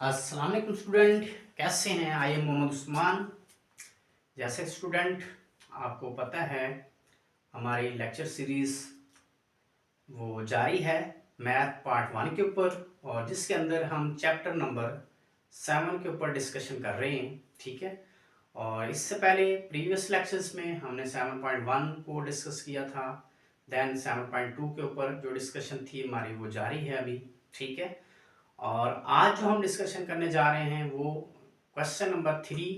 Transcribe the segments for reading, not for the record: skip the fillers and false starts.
अस्सलाम वालेकुम स्टूडेंट, कैसे हैं? I am Mohammad Usman. जैसे स्टूडेंट आपको पता है हमारी लेक्चर सीरीज़ वो जारी है मैथ पार्ट 1 के ऊपर, और जिसके अंदर हम चैप्टर नंबर 7 के ऊपर डिस्कशन कर रहे हैं। ठीक है, और इससे पहले प्रीवियस लेक्चर्स में हमने 7.1 को डिस्कस किया था। देन 7.2 के ऊपर जो डिस्कशन थी हमारी वो जारी है अभी। ठीक है, और आज जो हम डिस्कशन करने जा रहे हैं वो क्वेश्चन नंबर 3,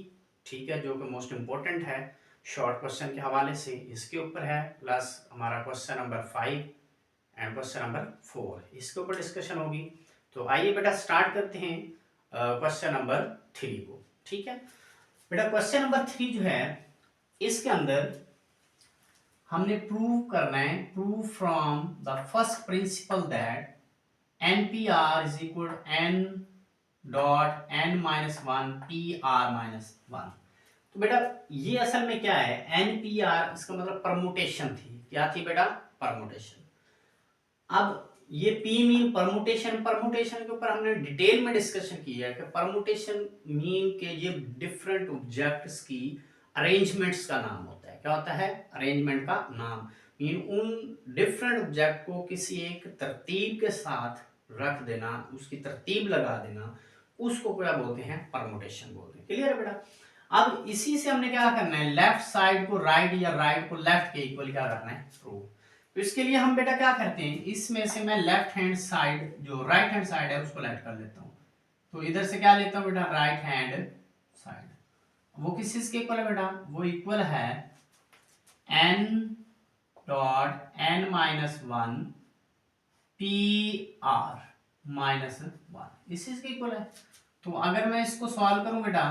ठीक है, जो कि मोस्ट इम्पोर्टेंट है शॉर्ट क्वेश्चन के हवाले से, इसके ऊपर है, प्लस हमारा question number 5 and question number 4 इसके ऊपर डिस्कशन होगी। तो आइए बेटा स्टार्ट करते हैं क्वेश्चन नंबर 3 को। ठीक है बेटा, क्वेश्चन नंबर 3 जो है इसके अंदर हमने प्रूव करना है, prove from the first principle that NPR is equal to N dot N minus one PR minus one. तो बेटा ये असल में क्या है? NPR इसका मतलब परमुटेशन थी। क्या थी बेटा? परमुटेशन। अब ये P मीन परमुटेशन, परमुटेशन के ऊपर हमने डिटेल में डिस्कशन किया है कि परमुटेशन मीन के ये डिफरेंट ऑब्जेक्ट्स की अरेंजमेंट्स का नाम होता है। क्या होता है? अरेंजमेंट का नाम मीन उन डिफरेंट ऑब्जेक्ट को किसी एक तरतीब के साथ रख देना, उसकी तरतीब लगा देना, उसको क्या बोलते हैं? परमुटेशन बोलते हैं। क्लियर है बेटा? अब इसी से हमने क्या करना है, लेफ्ट साइड को राइट या राइट को लेफ्ट के इक्वल क्या करना है? प्रूव। तो इसके लिए हम बेटा क्या करते हैं, इसमें से मैं लेफ्ट हैंड साइड जो राइट हैंड साइड है उसको लेफ्ट कर लेता हूं। तो इधर से क्या लेता हूं बेटा? Right hand side. वो किस चीज के इक्वल है बेटा? वो इक्वल है n dot n minus one PR minus one, इस चीज के इक्वल है। तो अगर मैं इसको सॉल्व करूं बेटा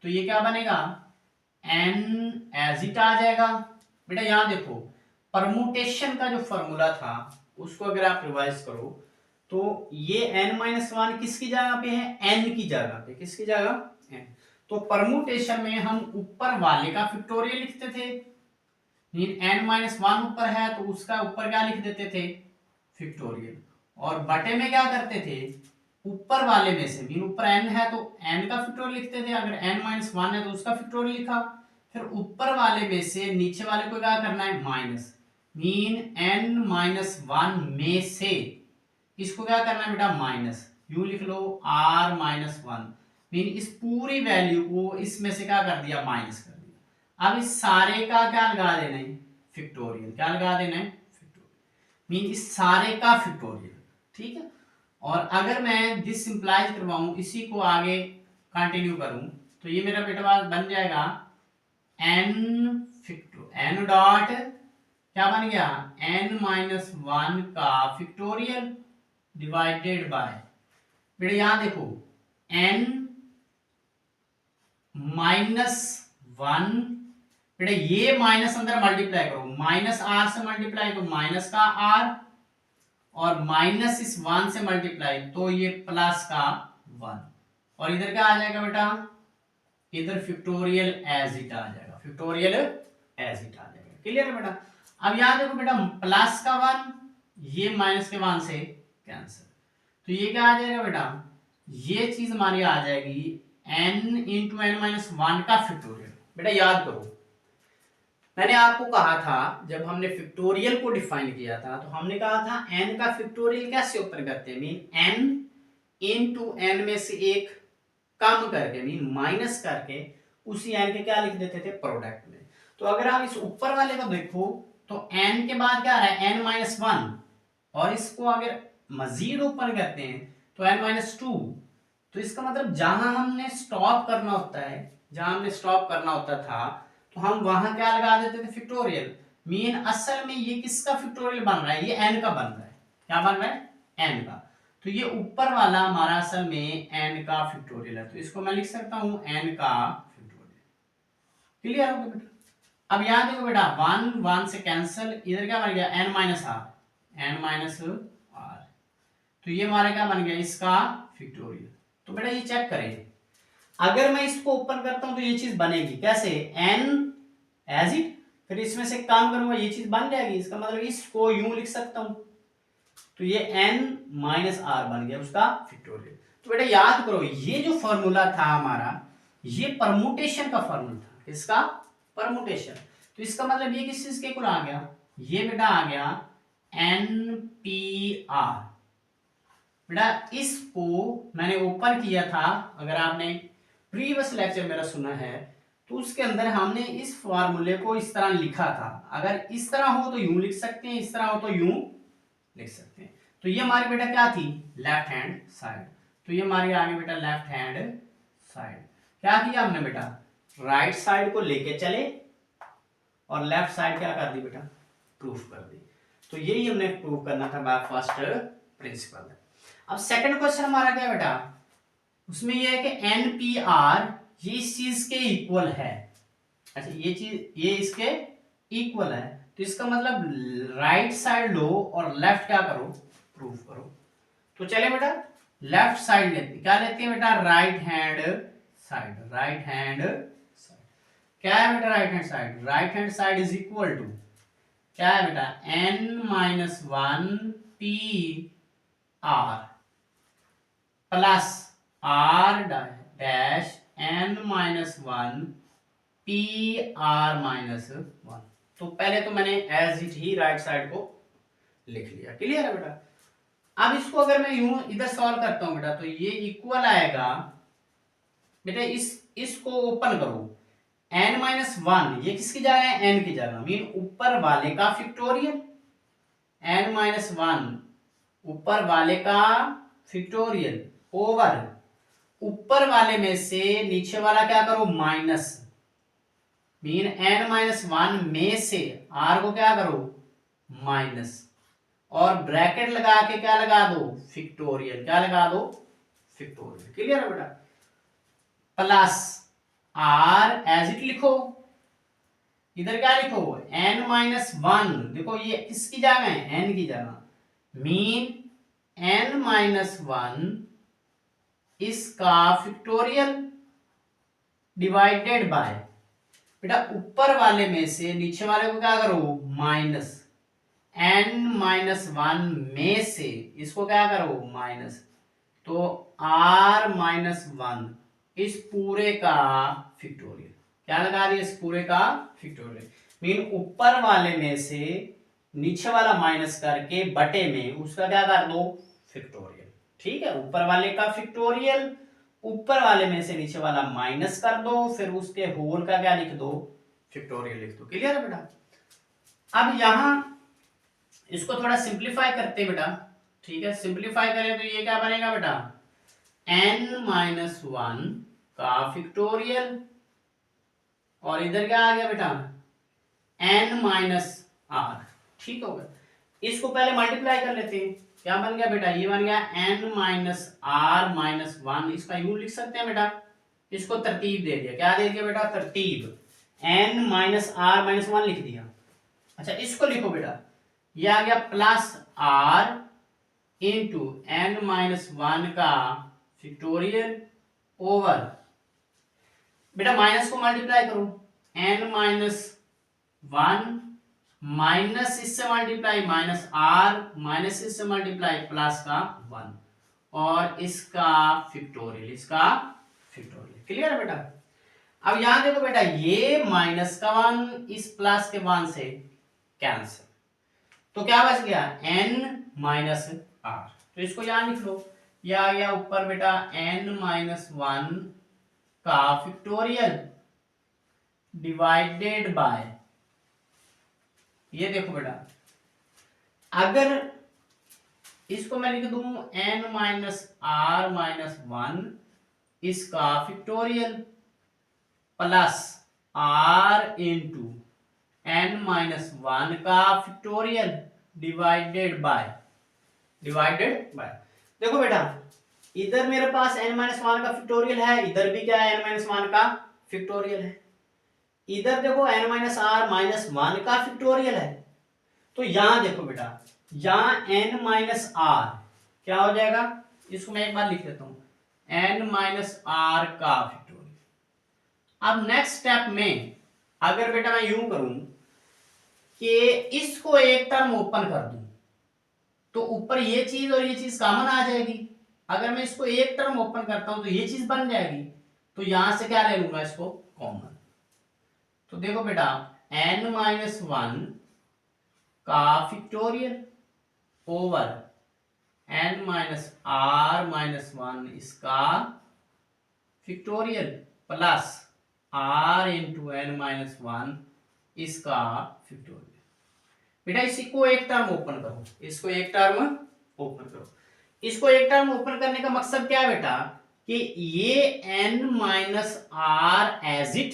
तो ये क्या बनेगा? n एज इट आ जाएगा। बेटा यहां देखो, परमुटेशन का जो फॉर्मूला था उसको अगर आप रिवाइज करो तो ये n माइनस वन किसकी जगह पे है? n की जगह पे। किसकी जगह? n। तो परमुटेशन में हम ऊपर वाले का फैक्टोरियल लिखते थे, n माइनस वन ऊपर है तो उसका ऊपर क्या लिख देते थे? फैक्टोरियल। और बटे में क्या करते थे? ऊपर वाले में से मीन ऊपर n है तो n का फैक्टोरियल लिखते थे, अगर n माइनस वन है तो उसका फैक्टोरियल लिखा। फिर ऊपर वाले में से नीचे वाले को क्या करना है? Minus, mean n minus one में से इसको क्या करना है बेटा? माइनस। यू लिख लो r माइनस वन, मीन इस पूरी वैल्यू को इसमें से क्या कर दिया? माइनस कर दिया। अब इस सारे का क्या लगा देना है? फैक्टोरियल। क्या लगा देना है? मीन इस सारे का फैक्टोरियल। ठीक है, और अगर मैं दिस सिंपलाइज करवाऊं, इसी को आगे कंटिन्यू करूं, तो ये मेरा बेटा बन जाएगा n डॉट क्या बन गया? n माइनस वन का फैक्टोरियल डिवाइडेड बाय, बेटा यहां देखो n माइनस वन, बेटा ये माइनस अंदर मल्टीप्लाई करो, माइनस आर से मल्टीप्लाई तो माइनस का आर, और माइनस इस वन से मल्टीप्लाई तो ये प्लस का वन, और इधर क्या आ जाएगा बेटा? इधर फैक्टोरियल एज इट आ जाएगा, फैक्टोरियल एज इट आ जाएगा। क्लियर है बेटा? अब यहां देखो बेटा, प्लस का वन, ये माइनस के वन से कैंसिल, तो ये क्या आ जाएगा बेटा? ये चीज हमारी आ जाएगी n into n minus one का फैक्टोरियल। बेटा याद करो, मैंने आपको कहा था जब हमने फैक्टोरियल को डिफाइन किया था तो हमने कहा था n का फैक्टोरियल कैसे ओपन करते हैं? मीन n इंटू एन में से एक कम करके मीन माइनस करके उसी n के क्या लिख देते थे? प्रोडक्ट में। तो अगर आप इस ऊपर वाले को देखो तो n के बाद क्या आ रहा है? n माइनस वन, और इसको अगर मजीद ओपन करते हैं तो n माइनस टू। तो इसका मतलब जहां हमने स्टॉप करना होता है, जहां हमने स्टॉप करना होता था तो हम वहां क्या लगा देते थे? फैक्टोरियल। मीन असल में ये किसका फैक्टोरियल बन रहा है? ये n का बन रहा है। क्या बन रहा है? n का। तो ये ऊपर वाला हमारा असल में n का फैक्टोरियल है, तो इसको मैं लिख सकता हूं n का फैक्टोरियल। क्लियर हो गया बेटा? अब यहां देखो बेटा, वन वन से कैंसिल, इधर क्या बन गया? n minus r, n minus r, तो ये हमारा क्या बन गया? इसका फैक्टोरियल। तो बेटा ये चेक करें, अगर मैं इसको ओपन करता हूं तो ये चीज बनेगी कैसे? n एज इट, फिर इसमें से काम करूंगा ये चीज बन जाएगी, इसका मतलब इसको यूं लिख सकता हूं, तो ये n माइनस आर बन गया उसका फैक्टोरियल। तो तो बेटा याद करो, ये जो फॉर्मूला था हमारा, ये परमुटेशन का फॉर्मूला था। किसका? परमुटेशन। तो इसका मतलब ये किस चीज के इक्वल आ गया? ये बेटा आ गया NPR। बेटा इसको मैंने ओपन किया था, अगर आपने प्रीवियस लेक्चर मेरा सुना है तो उसके अंदर हमने इस फॉर्मूले को इस तरह लिखा था। अगर इस तरह हो तो यूं लिख सकते हैं, इस तरह हो तो यूं लिख सकते हैं। तो ये हमारी बेटा क्या थी? Left hand side. तो ये हमारी आ गई बेटा लेफ्ट हैंड साइड। क्या किया हमने बेटा? राइट साइड को लेके चले और लेफ्ट साइड क्या कर दी बेटा? प्रूफ कर दी। तो यही हमने प्रूव करना था बाय फर्स्ट प्रिंसिपल। अब सेकंड क्वेश्चन हमारा क्या बेटा? उसमें ये है कि NPR ये इस चीज के इक्वल है। अच्छा, ये चीज ये इसके इक्वल है, तो इसका मतलब राइट साइड लो और लेफ्ट क्या करो? प्रूव करो। तो चले बेटा लेफ्ट साइड लेते हैं। क्या लेते हैं बेटा? Right hand side. Right hand side क्या है बेटा? Right hand side, right hand side is equal to क्या है बेटा? n-1 PR plus R dash n-1 PR-1। तो पहले तो मैंने एज इट ही राइट साइड को लिख लिया। क्लियर है बेटा? अब इसको अगर मैं यूं इधर सॉल्व करता हूं बेटा, तो ये इक्वल आएगा बेटा, इसको ओपन करो, n-1 ये किसकी जगह है? n की जगह, मीन ऊपर वाले का फैक्टोरियल। n-1 ऊपर वाले का फैक्टोरियल ओवर ऊपर वाले में से नीचे वाला क्या करो? माइनस, मीन n-1 में से r को क्या करो? माइनस, और ब्रैकेट लगा के क्या लगा दो? फैक्टोरियल। क्या लगा दो? फैक्टोरियल। क्लियर है बेटा? प्लस r एज इट लिखो, इधर क्या लिखो? n-1 देखो ये किसकी जगह है? n की जगह, मीन n-1 इसका फैक्टोरियल डिवाइडेड बाय बेटा ऊपर वाले में से नीचे वाले को क्या करो? माइनस, n-1 में से इसको क्या करो? माइनस, तो r-1 इस पूरे का फैक्टोरियल। क्या लगा दिया? इस पूरे का फैक्टोरियल, मीन ऊपर वाले में से नीचे वाला माइनस करके बटे में उसका क्या कर दो? फैक्टोरियल। ठीक है, ऊपर वाले का फैक्टोरियल, ऊपर वाले में से नीचे वाला माइनस कर दो, फिर उसके होल का क्या लिख दो? फैक्टोरियल लिख दो। क्लियर है बेटा? अब यहां इसको थोड़ा सिंप्लीफाई करते बेटा। ठीक है, सिंप्लीफाई करें तो ये क्या बनेगा बेटा? n-1 का फैक्टोरियल, और इधर क्या आ गया बेटा? n-r। ठीक हो गया, इसको पहले मल्टीप्लाई कर लेते हैं। क्या बन गया बेटा? ये बन गया n-r-1। इसका यूं लिख सकते हैं बेटा, इसको तरतीब दे दिया। क्या दे दिया बेटा? तरतीब। n-r-1 लिख दिया। अच्छा, इसको लिखो बेटा, ये आ गया प्लस r इंटू n-1 का फैक्टोरियल ओवर बेटा माइनस को मल्टीप्लाई करो, n-1 माइनस इससे मल्टीप्लाई माइनस r माइनस इससे मल्टीप्लाई प्लस का 1 और इसका फैक्टोरियल, इसका फैक्टोरियल। क्लियर है बेटा? अब यहां देखो बेटा, ये माइनस का 1 इस प्लस के 1 से कैंसिल, तो क्या बच गया? n-r। तो इसको यहां लिख लो, ये आ गया ऊपर बेटा n-1 का फैक्टोरियल डिवाइडेड बाय, ये देखो बेटा, अगर इसको मैं लिख दूं n-r-1 इसका factorial plus r into n-1 का फैक्टोरियल डिवाइडेड बाय देखो बेटा, इधर मेरे पास n-1 का फैक्टोरियल है, इधर भी क्या है? n-1 का फैक्टोरियल है। इधर देखो n-r-1 का फैक्टोरियल है। तो यहां देखो बेटा, यहां n-r क्या हो जाएगा? इसको मैं एक बार लिख देता हूं, n-r का फैक्टोरियल। अब नेक्स्ट स्टेप में अगर बेटा मैं यूं करूं कि इसको एक टर्म ओपन कर दूं, तो ऊपर ये चीज और ये चीज कॉमन आ जाएगी। अगर मैं इसको एक टर्म ओपन करता हूं तो ये चीज बन जाएगी, तो यहां से क्या ले लूंगा इसको कॉमन। तो देखो बेटा n-1 का फैक्टोरियल ओवर n-r-1 इसका factorial plus r into n-1 इसका फैक्टोरियल। बेटा इसको एक टर्म ओपन करो, इसको एक टर्म ओपन करो। इसको एक टर्म ओपन करने का मकसद क्या है बेटा कि ये n-r एज इट,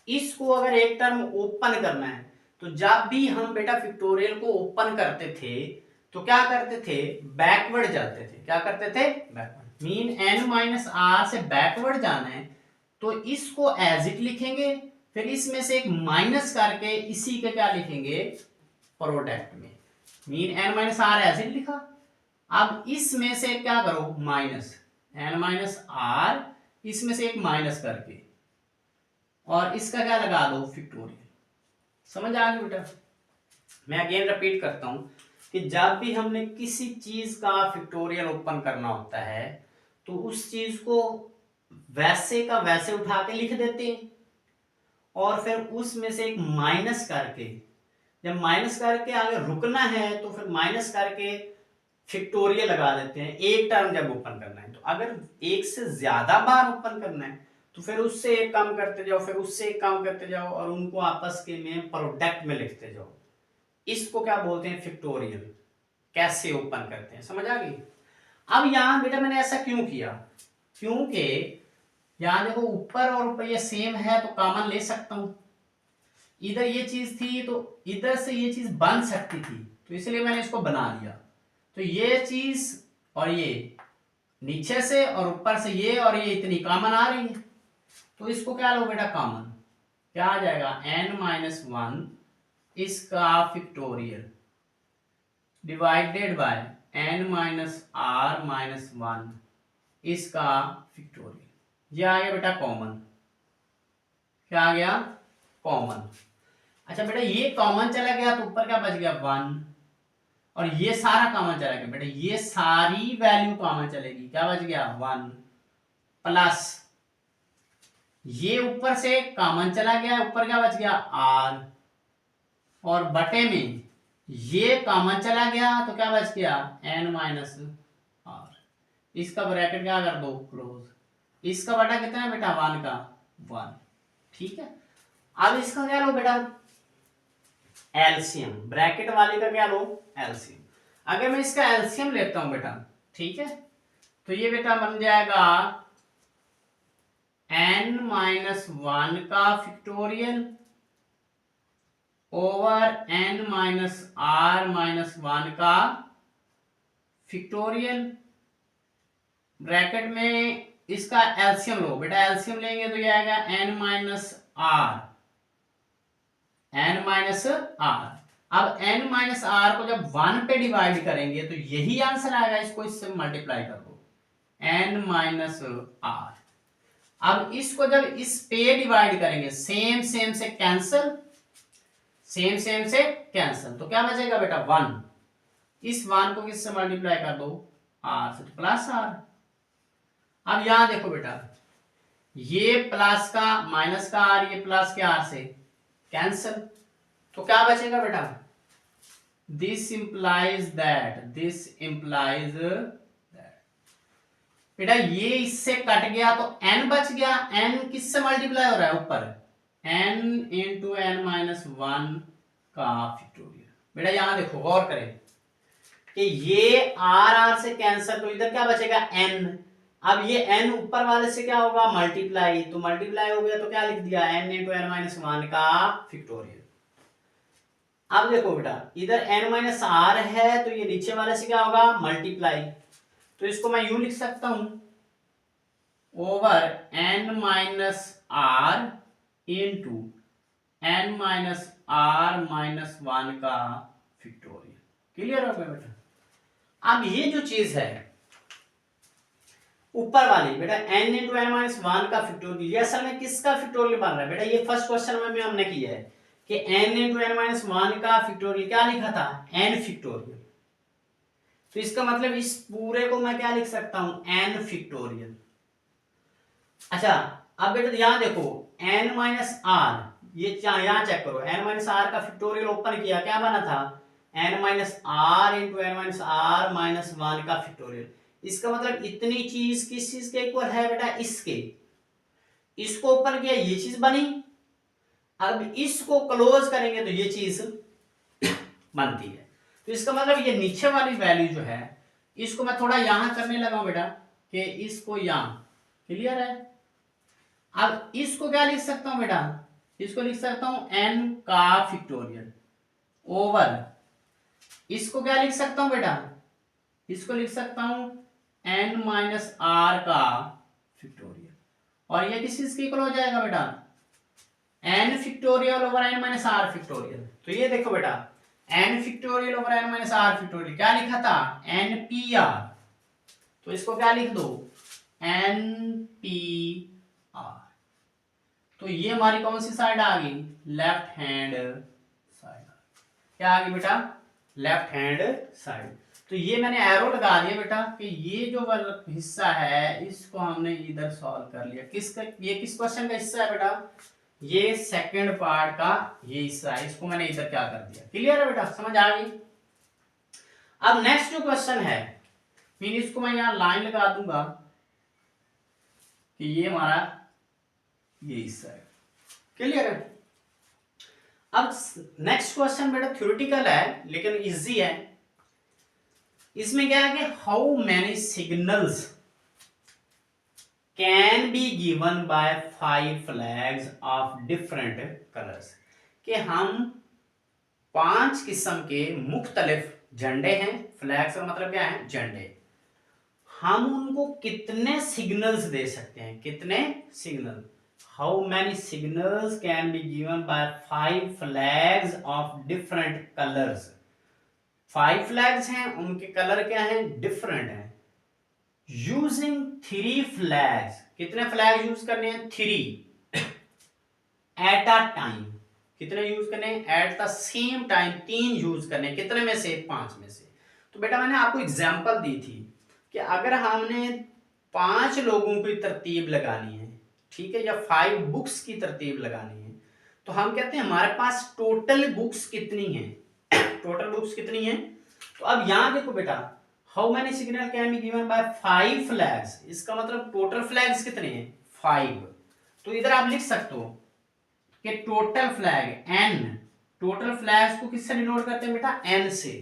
इसको अगर एक टर्म ओपन करना है तो जब भी हम बेटा फैक्टोरियल को ओपन करते थे तो क्या करते थे, बैकवर्ड जाते थे। क्या करते थे, बैकवर्ड। मीन n-r से बैकवर्ड जाना है तो इसको एज इट लिखेंगे, फिर इसमें से एक माइनस करके इसी के क्या लिखेंगे, प्रोडक्ट में। मीन n-r एज इट लिखा। अब इसमें से क्या करो, माइनस n-r, इसमें से एक माइनस करके और इसका क्या लगा दो, फैक्टोरियल। समझ आ गई बेटा। मैं अगेन रिपीट करता हूं कि जब भी हमने किसी चीज का फैक्टोरियल ओपन करना होता है तो उस चीज को वैसे का वैसे उठा के लिख देते हैं और फिर उसमें से एक माइनस करके, जब माइनस करके आगे रुकना है तो फिर माइनस करके फैक्टोरियल लगा देते हैं एक टर्म जब ओपन करना है। तो अगर एक से ज्यादा बार ओपन करना है तो फिर उससे एक काम करते जाओ, फिर उससे एक काम करते जाओ और उनको आपस के में प्रोडक्ट में लिखते जाओ। इसको क्या बोलते हैं, फैक्टोरियल। कैसे ओपन करते हैं, समझ आ गई। अब यहां बेटा मैंने ऐसा क्यों किया, क्योंकि यहां देखो ऊपर और ऊपर ये सेम है तो कॉमन ले सकता हूं। इधर ये चीज थी तो इधर से ये चीज बन सकती थी, तो इसलिए मैंने इसको बना लिया। तो ये चीज और ये नीचे से और ऊपर से ये और ये इतनी कॉमन आ रही है, तो इसको क्या लो बेटा कॉमन। क्या आ जाएगा, n-1 इसका फैक्टोरियल डिवाइडेड बाय n-r-1 इसका फैक्टोरियल। ये आ गया बेटा कॉमन। क्या आ गया, कॉमन। अच्छा बेटा ये कॉमन चला गया तो ऊपर क्या बच गया, 1, और ये सारा कॉमन चला गया बेटा, ये सारी वैल्यू कॉमन चलेगी। क्या बच गया, 1 प्लस ये ऊपर से कॉमन चला गया, ऊपर क्या बच गया, r, और बटे में ये कॉमन चला गया तो क्या बच गया, n-r। इसका ब्रैकेट क्या कर दो, क्लोज। इसका बटा कितना है बेटा, 1 का 1। ठीक है। अब इसका क्या लो बेटा, एलसीएम। ब्रैकेट वाले का क्या लो, एलसीएम। अगर मैं इसका एलसीएम लेता हूं बेटा, ठीक है, तो ये बेटा बन जाएगा n-1 का फैक्टोरियल ओवर n-r-1 का फैक्टोरियल। ब्रैकेट में इसका एलसीएम लो बेटा, एलसीएम लेंगे तो ये आएगा n-r। अब n-r को जब 1 पे डिवाइड करेंगे तो यही आंसर आएगा, इसको इससे मल्टीप्लाई कर दो, n-r। अब इसको जब इस पे डिवाइड करेंगे, सेम सेम से कैंसल, सेम सेम से कैंसल, तो क्या बचेगा बेटा, 1। इस 1 को किससे मल्टीप्लाई कर दो, r से, तो प्लस r। अब यहां देखो बेटा, ये प्लस का माइनस का r, ये प्लस के r से कैंसल, तो क्या बचेगा बेटा, this implies that, this implies that. बेटा ये इससे कट गया तो n बच गया, n किससे मल्टीप्लाई हो रहा है, ऊपर n इंटू n-1 का फैक्टोरियल। बेटा यहां देखो गौर करें कि ये r से कैंसल, तो इधर क्या बचेगा, n। अब ये n ऊपर वाले से क्या होगा, मल्टीप्लाई, तो मल्टीप्लाई हो गया तो क्या लिख दिया, n इंटू n-1 का फैक्टोरियल। अब देखो बेटा इधर n-r है तो ये नीचे वाले से क्या होगा, मल्टीप्लाई, तो इसको मैं यूं लिख सकता हूं, ओवर n-r इंटू n-r-1 का फैक्टोरियल। क्लियर हो गया बेटा। अब ये जो चीज है ऊपर वाली बेटा n इंटू n-1 का फैक्टोरियल, ये असल में किसका फैक्टोरियल बन रहा है बेटा, ये फर्स्ट क्वेश्चन में भी हमने किया है कि n इंटू n-1 का फैक्टोरियल क्या लिखा था, n फैक्टोरियल। तो इसका मतलब इस पूरे को मैं क्या लिख सकता हूं, n फैक्टोरियल। अच्छा अब बेटा यहां देखो n माइनस आर, ये यहां चेक करो, n माइनस आर का फैक्टोरियल ओपन किया, क्या बना था, n minus r into n minus r minus one का फैक्टोरियल। इसका मतलब इतनी चीज किस चीज के इक्वल है बेटा, इसके। इसको ओपन किया, ये चीज बनी। अब इसको क्लोज करेंगे तो ये चीज बनती है। तो इसका मतलब ये नीचे वाली वैल्यू जो है, इसको मैं थोड़ा यहां करने लगा हूं बेटा, कि इसको यहां, क्लियर है। अब इसको क्या लिख सकता हूं बेटा, इसको लिख सकता हूं n का फैक्टोरियल ओवर, इसको क्या लिख सकता हूं बेटा, इसको लिख सकता हूं n माइनस आर का फैक्टोरियल। और ये किस चीज के इक्वल हो जाएगा बेटा, n factorial over n minus r factorial. तो ये देखो बेटा n factorial over n minus r factorial क्या लिखा था, n पी आर। तो इसको क्या लिख दो, n पी आर। तो ये हमारी कौन सी साइड आ गई, लेफ्ट हैंड साइड। क्या आ गई बेटा, लेफ्ट हैंड साइड। तो ये मैंने एरो लगा दिया बेटा कि ये जो वाला हिस्सा है इसको हमने इधर सॉल्व कर लिया। किसका, ये किस क्वेश्चन का हिस्सा है बेटा, ये सेकंड पार्ट का ये हिस्सा है, इसको मैंने इधर क्या कर दिया। क्लियर है बेटा, समझ आ गई। अब नेक्स्ट जो क्वेश्चन है, मीन इसको मैं यहां लाइन लगा दूंगा कि ये हमारा ये हिस्सा है। क्लियर है। अब नेक्स्ट क्वेश्चन बेटा थ्योरेटिकल है लेकिन इजी है। इसमें क्या है कि how many signals can be given by 5 flags of different colours, कि हम 5 किस्म के मुख्तलिफ झंडे हैं, फ्लैग्स का मतलब क्या है, झंडे, हम उनको कितने सिग्नल्स दे सकते हैं, कितने signal, how many signals can be given by 5 flags of different colours. 5 flags हैं, उनके कलर क्या हैं, डिफरेंट हैं। यूजिंग 3 फ्लैग्स, कितने फ्लैग यूज करने हैं, 3 एट अ टाइम। कितने यूज करने हैं, at the same time, 3 use करने, कितने में से, 5 में से। तो बेटा मैंने आपको एग्जांपल दी थी कि अगर हमने 5 लोगों की तरतीब लगानी है, ठीक है, या 5 बुक्स की तरतीब लगानी है, तो हम कहते हैं हमारे पास टोटल बुक्स कितनी हैं, टोटल बुक्स कितनी हैं। तो अब यहां देखो बेटा, how many signal can be given by 5 flags, इसका मतलब टोटल फ्लैग्स कितने हैं, 5। तो इधर आप लिख सकते हो कि total flag n, total flags को किससे डिनोट करते हैं बेटा, n से।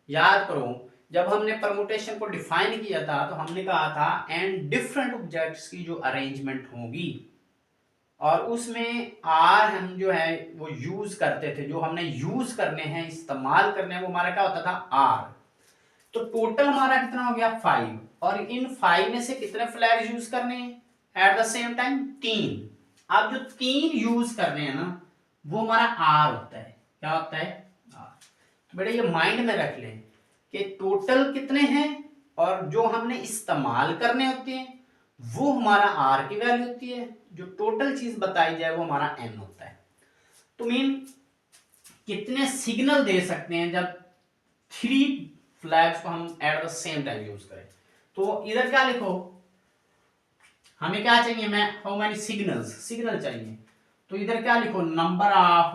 याद करो जब हमने परमुटेशन को डिफाइन किया था तो हमने कहा था n डिफरेंट ऑब्जेक्ट्स की जो अरेंजमेंट होगी, और उसमें r हम जो है वो यूज करते थे, जो हमने यूज करने हैं, इस्तेमाल करने हैं, वो हमारा क्या होता था r। तो टोटल हमारा कितना हो गया 5, और इन 5 में से कितने फ्लैग यूज करने हैं एट द सेम टाइम, 3। अब जो 3 यूज करने हैं ना, वो हमारा आर होता है। क्या होता है, आर। तो बेटा ये माइंड में रख लें कि टोटल कितने हैं, और जो हमने इस्तेमाल करने होते हैं वो हमारा आर की वैल्यू होती है, जो टोटल चीज बताई जाए वो हमारा एन होता है। तो मीन कितने सिग्नल दे सकते हैं जब 3 फ्लैग्स को हम at the same time use करें। तो इधर क्या लिखो, हमें क्या चाहिए, मैं हाउ मैनी सिग्नल्स, सिग्नल चाहिए। तो इधर क्या लिखो, number of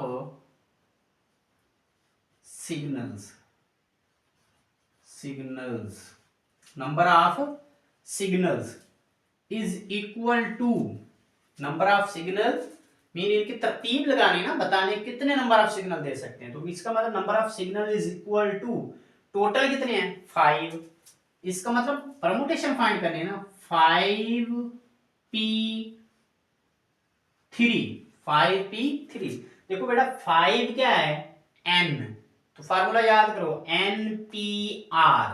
signals, signals, number of signals is equal to, number of signals mean इनकी तरतीब लगानी ना, बताने कितने नंबर ऑफ सिग्नल दे सकते हैं। तो इसका मतलब number of signal is equal to total कितने हैं 5, इसका मतलब परमुटेशन फाइंड करनी है ना, 5p3, 5p3। देखो बेटा 5 क्या है, n, तो फार्मूला याद करो npr,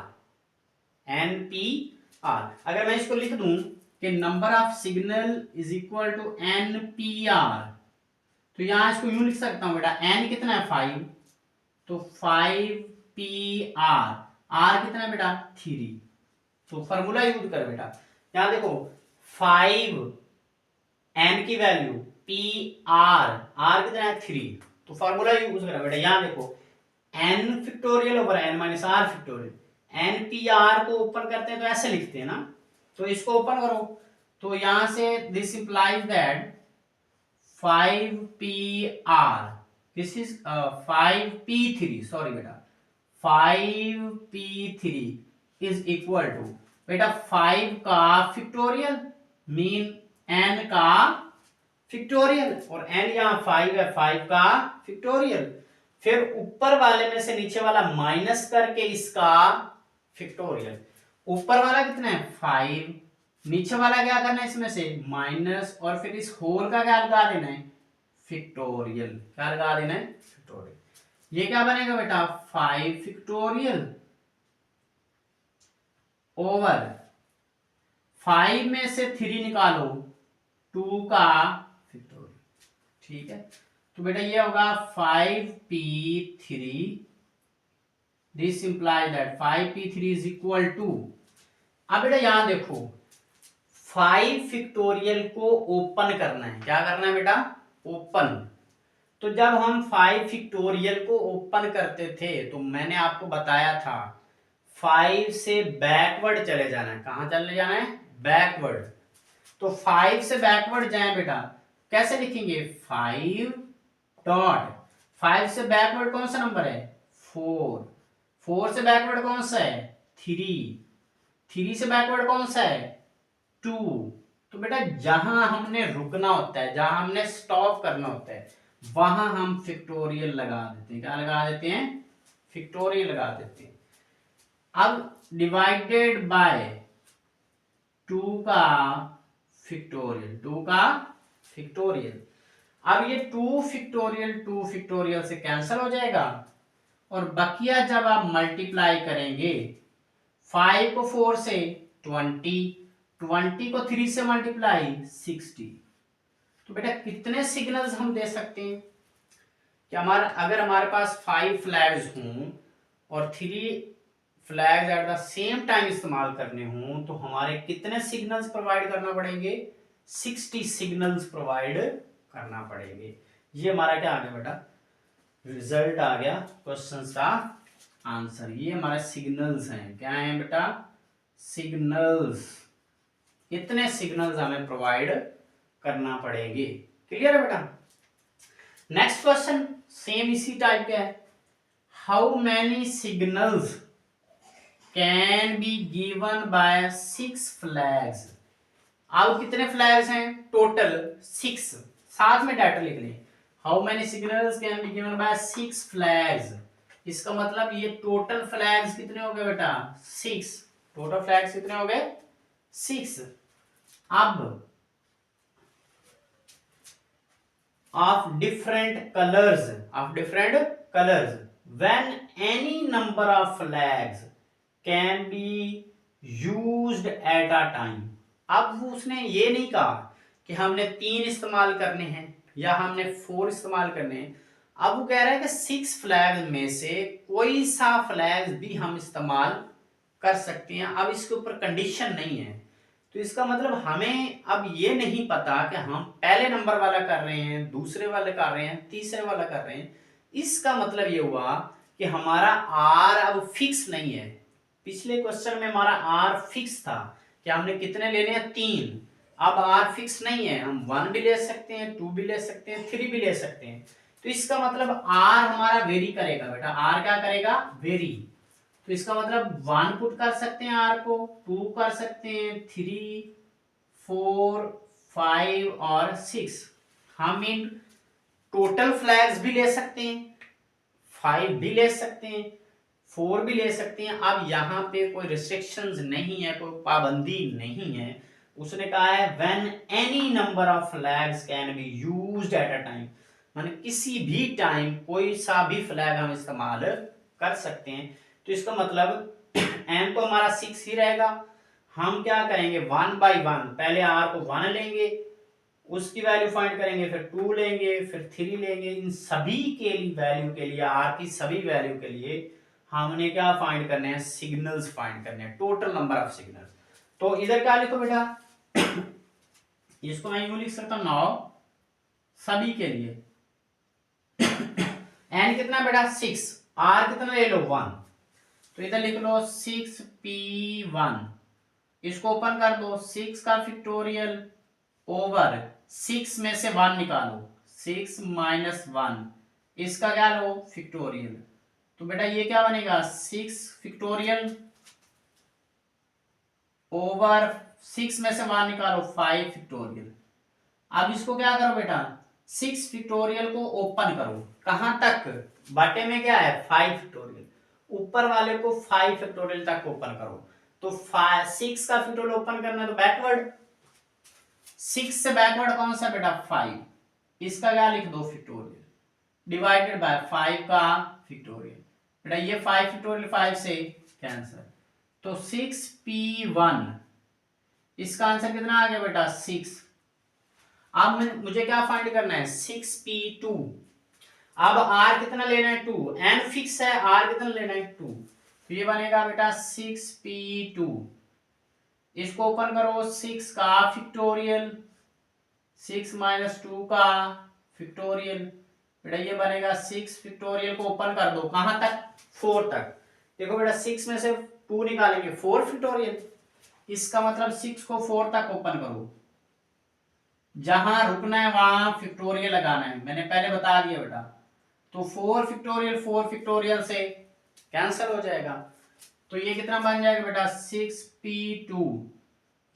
npr। अगर मैं इसको लिख दूं कि number of signal is equal to npr, तो यहां इसको यूं लिख सकता हूं बेटा, n कितना है 5, तो 5pr, r कितना है बेटा 3। तो फार्मूला यूज कर बेटा, यहां देखो 5 n की वैल्यू, p r कितना है 3, तो फार्मूला यूज करा बेटा। यहां देखो n factorial over n minus r factorial, NPR को ओपन करते हैं तो ऐसे लिखते हैं ना, तो इसको ओपन करो, तो यहां से this implies that 5PR, this is 5P3, sorry बेटा 5P3 इज इक्वल टू बेटा 5 का फैक्टोरियल मीन n का फैक्टोरियल, और n यहाँ 5 है, 5 का फैक्टोरियल, फिर ऊपर वाले में से नीचे वाला माइनस करके इसका फैक्टोरियल। ऊपर वाला कितना है 5, नीचे वाला क्या करना है इसमें से माइनस, और फिर इस होल का क्या लगा देना है फैक्टोरियल, क्या लगा देना है फैक्टोरियल। ये क्या बनेगा बेटा 5 फैक्टोरियल ओवर 5 में से 3 निकालो 2 का फैक्टोरियल, ठीक है। तो बेटा ये होगा 5P3, this imply that 5P3 is equal to, अब बेटा यहां देखो 5 फैक्टोरियल को ओपन करना है, क्या करना है बेटा ओपन। तो जब हम 5 फैक्टोरियल को ओपन करते थे तो मैंने आपको बताया था 5 से बैकवर्ड चले जाना है, कहां चले जाना है बैकवर्ड। तो 5 से बैकवर्ड जाए बेटा, कैसे लिखेंगे 5 डॉट 5 से बैकवर्ड कौन सा नंबर है 4, 4 से बैकवर्ड कौन सा है 3, 3 से बैकवर्ड कौन सा है 2। तो बेटा जहां हमने रुकना होता है, जहां हमने स्टॉप करना होता है, वहां हम फैक्टोरियल लगा देते हैं, क्या लगा देते हैं फैक्टोरियल लगा देते हैं। अब डिवाइडेड बाय 2 का फैक्टोरियल, 2 का फैक्टोरियल, अब ये 2 फैक्टोरियल से कैंसिल हो जाएगा, और बकिया जब आप मल्टीप्लाई करेंगे 5 को 4 से 20, 20 को 3 से मल्टीप्लाई 60। तो बेटा कितने सिग्नल्स हम दे सकते हैं कि हमारा, अगर हमारे पास 5 फ्लैग्स हों और 3 flags at the same time इस्तेमाल करने हों, तो हमारे कितने सिग्नल्स प्रोवाइड करना पड़ेंगे 60 सिग्नल्स प्रोवाइड करना पड़ेंगे। ये हमारा क्या आ गया बेटा रिजल्ट आ गया क्वेश्चन का आंसर। ये हमारे सिग्नल्स हैं, क्या है बेटा सिग्नल्स, इतने सिग्नल्स हमें प्रोवाइड करना पड़ेंगे। क्लियर है बेटा। नेक्स्ट क्वेश्चन सेम इसी टाइप का है, how many signals can be given by 6 flags. अब कितने फ्लैग्स हैं टोटल 6, साथ में डाटा लिख लें, how many signals can be given by 6 flags. इसका मतलब ये टोटल फ्लैग्स कितने हो गए बेटा 6, टोटल फ्लैग्स कितने हो गए 6। अब of different colours when any number of flags can be used at a time. अब उसने ये नहीं कहा कि हमने 3 इस्तेमाल करने हैं या हमने 4 इस्तेमाल करने हैं, अब वो कह रहा है कि 6 फ्लैग में से कोई सा फ्लैग भी हम इस्तेमाल कर सकते हैं। अब इसके ऊपर कंडीशन नहीं है, तो इसका मतलब हमें अब ये नहीं पता कि हम पहले नंबर वाला कर रहे हैं, दूसरे वाले कर रहे हैं, तीसरे वाला कर रहे हैं। इसका मतलब ये हुआ कि हमारा आर अब फिक्स नहीं है। पिछले क्वेश्चन में हमारा आर फिक्स था कि हमने कितने लेने हैं 3, अब आर फिक्स नहीं है, हम 1 भी ले सकते हैं, 2 भी ले सकते हैं, 3 भी ले सकते हैं। तो इसका मतलब आर हमारा वेरी करेगा बेटा, आर क्या करेगा वेरी। तो इसका मतलब 1 पुट कर सकते हैं आर को, 2 कर सकते हैं, 3, 4, 5 और 6। हम इन टोटल फ्लैग्स भी ले सकते हैं, 5 भी ले सकते हैं, 4 भी ले सकते हैं। अब यहाँ पे कोई रिस्ट्रिक्शंस नहीं है, कोई पाबंदी नहीं है। उसने कहा है when any number of flags can be used at a time, माने किसी भी टाइम कोई सा भी फ्लैग हम इस्तेमाल कर सकते हैं। तो इसका मतलब n तो हमारा 6 ही रहेगा। हम क्या करेंगे 1 by 1, पहले r को 1 लेंगे, उसकी वैल्यू फाइंड करेंगे, फिर 2 लेंगे, फिर 3 लेंगे। इन सभी के लिए वैल्यू के लिए, r की सभी वैल्यू के लिए हमने क्या फाइंड करने हैं सिग्नल्स फाइंड करने हैं, टोटल नंबर ऑफ सिग्नल्स। तो इधर क्या लिखो बेटा इसको मैं यूं लिख सकता हूं नाउ सभी के लिए n कितना बेटा 6, r कितना ले लो 1, तो इधर लिख लो 6p1, इसको ओपन कर दो, 6 का फैक्टोरियल ओवर 6 में से 1 निकालो, 6 माइनस 1, इसका क्या लो फैक्टोरियल। तो बेटा ये क्या बनेगा 6 फैक्टोरियल ओवर 6 में से 1 निकालो 5 फैक्टोरियल। अब इसको क्या करो बेटा 6 फैक्टोरियल को ओपन करो, कहां तक, बटे में क्या है 5 फैक्टोरियल, ऊपर वाले को 5 फैक्टोरियल तक ओपन करो। तो 6 का फैक्टोरियल ओपन करना है तो बैकवर्ड, 6 से बैकवर्ड कौन सा बेटा 5, इसका क्या लिख दो फैक्टोरियल डिवाइडेड बाय 5 का फैक्टोरियल। बेटा ये 5 फैक्टोरियल 5 से कैंसिल, तो 6p1, इसका आंसर कितना आ गया बेटा 6। अब मुझे क्या फाइंड करना है 6p2। अब r कितना लेना है 2, n फिक्स है, r कितना लेना है 2, तो ये बनेगा बेटा 6p2। इसको ओपन करो 6 का फैक्टोरियल, 6 माइनस 2 का फैक्टोरियल, बेटा ये बनेगा 6 फैक्टोरियल को ओपन कर दो कहां तक 4 तक। देखो बेटा 6 में से 2 निकालेंगे 4 फैक्टोरियल, इसका मतलब 6 को 4 तक ओपन करो, जहां रुकना है वहां फैक्टोरियल लगाना है, मैंने पहले बता दिया बेटा। तो 4 फैक्टोरियल से कैंसिल हो जाएगा, तो ये कितना बन जाएगा बेटा 6p2,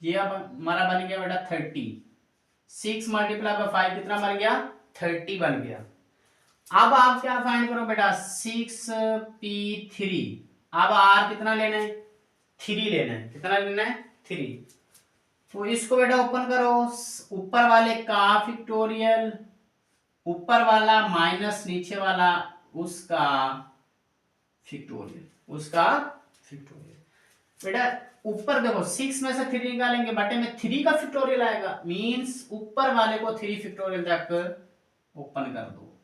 ये अब हमारा बन गया बेटा 30, 6 मल्टीप्लाई बाय 5 कितना बन गया 30 बन गया। अब आप क्या फाइंड करो बेटा 6p3, अब r कितना लेना है 3 लेना है, कितना लेना है 3, तो इसको बेटा ओपन करो, ऊपर वाले का फैक्टोरियल, ऊपर वाला माइनस नीचे वाला उसका फैक्टोरियल, उसका फैक्टोरियल। बेटा ऊपर देखो 6 में से 3 निकालेंगे, बटे में 3 का फैक्टोरियल आएगा, मींस ऊपर वाले को 3 फैक्टोरियल तक ओपन कर दो,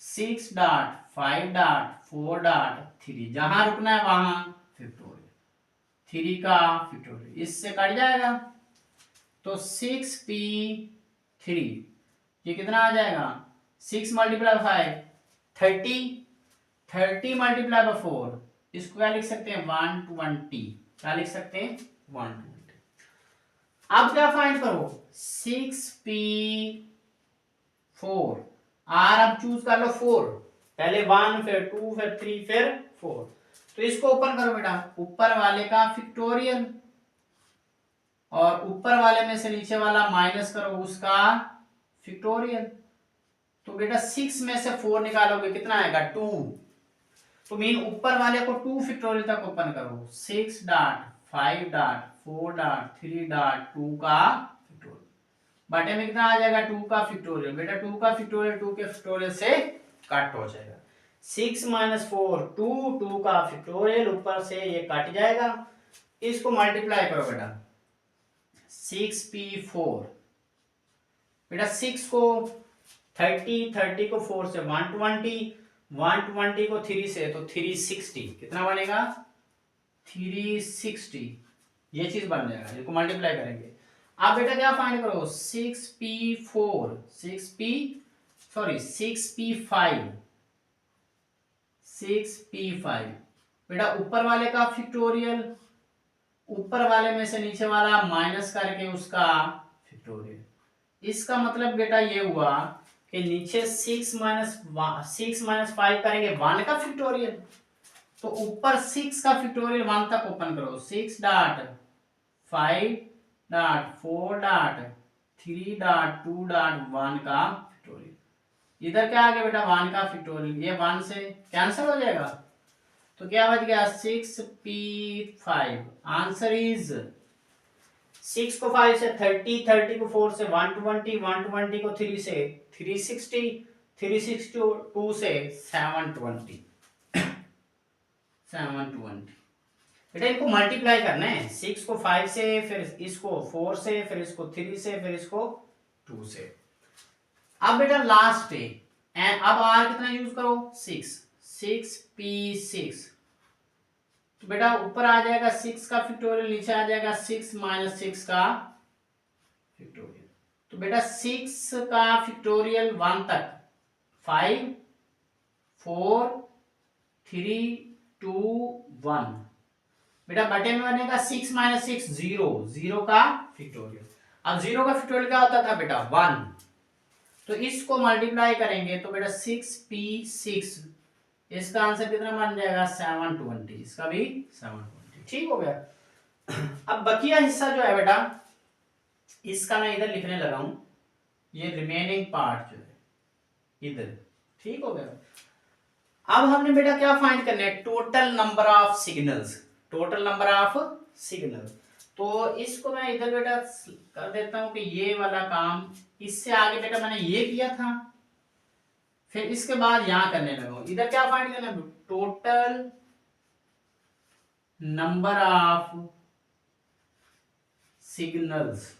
6 डॉट 5 डॉट 4 डॉट 3, जहां रुकना है वहां फैक्टोरियल, 3 का फैक्टोरियल, इससे कट जाएगा, तो 6p3 ये कितना आ जाएगा 6 मल्टीप्लाई 5 30, 30 मल्टीप्लाई बाय 4, इसको क्या लिख सकते हैं 120, क्या लिख सकते हैं 120। अब क्या फाइंड करो 6p4, r अब चूज कर लो 4, पहले 1 फिर 2 फिर 3 फिर 4, तो इसको ओपन करो बेटा, ऊपर वाले का फैक्टोरियल और ऊपर वाले में से नीचे वाला माइनस करो उसका फैक्टोरियल, तो बेटा 6 में से 4 निकालोगे कितना आएगा 2, तो मीन ऊपर वाले को 2 फैक्टोरियल तक ओपन करो, 6 डॉट 5 डॉट 4 डॉट 3 डॉट 2 का फैक्टोरियल, बटे में कितना आ जाएगा 2 का फैक्टोरियल, बेटा 2 का फैक्टोरियल 2 के फैक्टोरियल से कट हो जाएगा, 6 माइनस 4 2, 2 का फैक्टोरियल ऊपर से ये कट जाएगा, इसको मल्टीप्लाई करो बेटा 6p4, बेटा 6 को 30, 30 को 4 से 120, 120 को 3 से तो 360, कितना बनेगा 360, ये चीज बन जाएगा, इसको मल्टीप्लाई करेंगे। आप बेटा क्या फाइंड करो 6p4, 6p5, 6p5, बेटा ऊपर वाले का फैक्टोरियल, ऊपर वाले में से नीचे वाला माइनस करके उसका फैक्टोरियल, इसका मतलब बेटा ये हुआ कि नीचे 6 माइनस 5 करेंगे 1 का फैक्टोरियल, तो ऊपर 6 का फैक्टोरियल 1 तक ओपन करो, 6 dot 5 dot 4 dot 3 dot 2 dot 1 का फैक्टोरियल, इधर क्या आ गया बेटा 1 का फैक्टोरियल, ये 1 से कैंसिल हो जाएगा, तो क्या बच गया 6p5, आंसर इज 6 को 5 से 30, 30 को 4 से 120, 120 को 3 से 360, 360 को 2 से 720, 720, बेटा इनको मल्टीप्लाई करना है, 6 को 5 से, फिर इसको 4 से, फिर इसको 3 से, फिर इसको 2 से। अब बेटा लास्ट पे अब r कितना यूज करो 6, 6p6, तो बेटा ऊपर आ जाएगा 6 का फैक्टोरियल, नीचे आ जाएगा 6 माइनस 6 का फैक्टोरियल, तो बेटा 6 का फैक्टोरियल 1 तक 5 4 3 1 बेटा बटे में बनेगा 6 माइनस 6 0, 0 का फैक्टोरियल। अब 0 का फैक्टोरियल क्या होता था बेटा 1, तो इसको मल्टीप्लाई करेंगे तो बेटा 6p6, इसका आंसर कितना बन जाएगा 720, इसका भी 720। ठीक हो गया। अब बकिया हिस्सा जो है बेटा इसका मैं इधर लिखने लगा हूं, ये रिमेनिंग पार्ट जो है इधर। ठीक हो गया। अब हमने बेटा क्या फाइंड करना है, total number of signals, total number of signal. तो इसको मैं इधर बेटा कर देता हूं कि ये वाला काम, इससे आगे बेटा मैंने ये किया था, फिर इसके बाद यहां करने लगा। इधर क्या फाइंड करना है, total number of signals,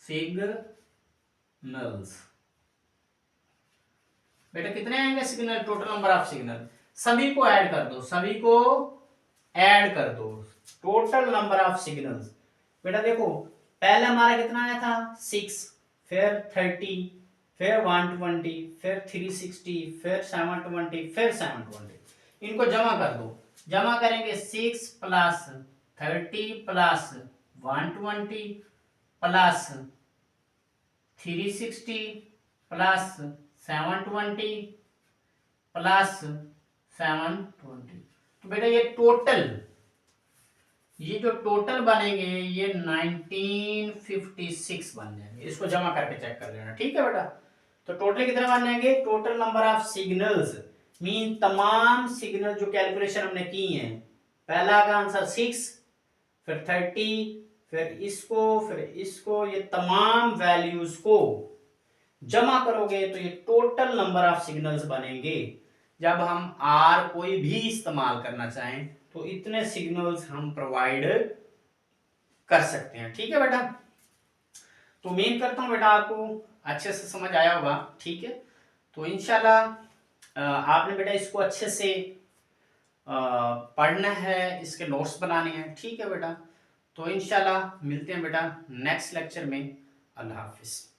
signals बेटा कितने आएंगे signal, total number of signal, सभी को ऐड कर दो, सभी को ऐड कर दो, टोटल नंबर ऑफ सिग्नल्स। बेटा देखो पहले हमारा कितना आया था 6, फिर 30, फिर 120, फिर 360, फिर 720, फिर 720, इनको जमा कर दो। जमा करेंगे 6 plus 30 plus 120 plus 360 plus 720 plus 720, तो बेटा ये टोटल, ये जो टोटल बनेंगे ये 1956 बन जाएंगे। इसको जमा करके चेक कर लेना। ठीक है बेटा, तो टोटल कितने बन जाएंगे, total number of signals mean तमाम सिग्नल जो कैलकुलेशन हमने की हैं, पहला का आंसर 6, फिर 30, फिर इसको, ये तमाम वैल्यूज को जमा करोगे तो ये टोटल नंबर ऑफ सिग्नल्स बनेंगे। जब हम आर कोई भी इस्तेमाल करना चाहें तो इतने सिग्नल्स हम प्रोवाइड कर सकते हैं। ठीक है बेटा, तो उम्मीद करता हूं बेटा आपको अच्छे से समझ आया होगा। ठीक है, तो इंशाल्लाह आपने बेटा इसको अच्छे से पढ़ना है, इसके नोट्स बनाने हैं। ठीक है बेटा, तो इंशाल्लाह मिलते हैं बेटा नेक्स्ट लेक्चर में। अल्लाह हाफिज।